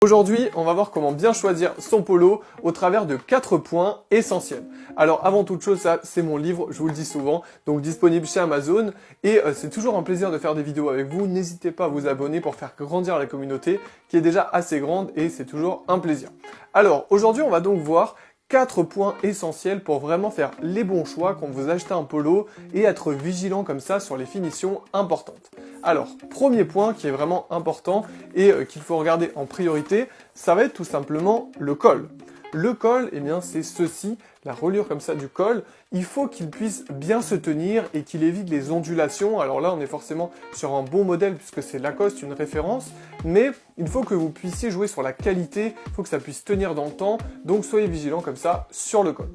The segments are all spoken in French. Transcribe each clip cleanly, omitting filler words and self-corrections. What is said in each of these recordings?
Aujourd'hui, on va voir comment bien choisir son polo au travers de 4 points essentiels. Alors avant toute chose, ça c'est mon livre, je vous le dis souvent, donc disponible chez Amazon et c'est toujours un plaisir de faire des vidéos avec vous. N'hésitez pas à vous abonner pour faire grandir la communauté qui est déjà assez grande et c'est toujours un plaisir. Alors aujourd'hui, on va donc voir 4 points essentiels pour vraiment faire les bons choix quand vous achetez un polo et être vigilant comme ça sur les finitions importantes. Alors, premier point qui est vraiment important et qu'il faut regarder en priorité, ça va être tout simplement le col. Le col, eh bien c'est ceci, la reliure comme ça du col, il faut qu'il puisse bien se tenir et qu'il évite les ondulations. Alors là, on est forcément sur un bon modèle puisque c'est Lacoste, une référence, mais il faut que vous puissiez jouer sur la qualité, il faut que ça puisse tenir dans le temps, donc soyez vigilants comme ça sur le col.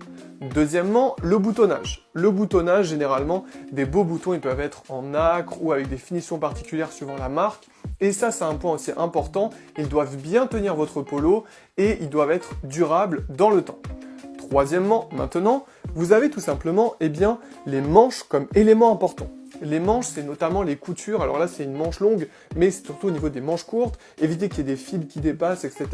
Deuxièmement, le boutonnage. Le boutonnage, généralement, des beaux boutons, ils peuvent être en nacre ou avec des finitions particulières suivant la marque. Et ça, c'est un point aussi important, ils doivent bien tenir votre polo et ils doivent être durables dans le temps. Troisièmement, maintenant, vous avez tout simplement les manches comme élément important. Les manches, c'est notamment les coutures. Alors là, c'est une manche longue, mais c'est surtout au niveau des manches courtes. Évitez qu'il y ait des fils qui dépassent, etc.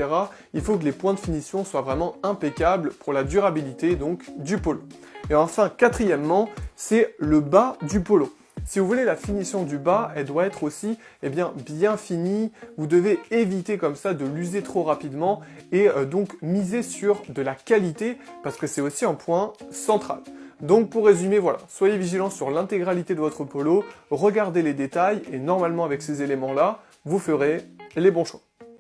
Il faut que les points de finition soient vraiment impeccables pour la durabilité donc du polo. Et enfin, quatrièmement, c'est le bas du polo. Si vous voulez la finition du bas, elle doit être aussi bien finie. Vous devez éviter comme ça de l'user trop rapidement et donc miser sur de la qualité parce que c'est aussi un point central. Donc pour résumer, voilà, soyez vigilants sur l'intégralité de votre polo, regardez les détails et normalement avec ces éléments-là, vous ferez les bons choix.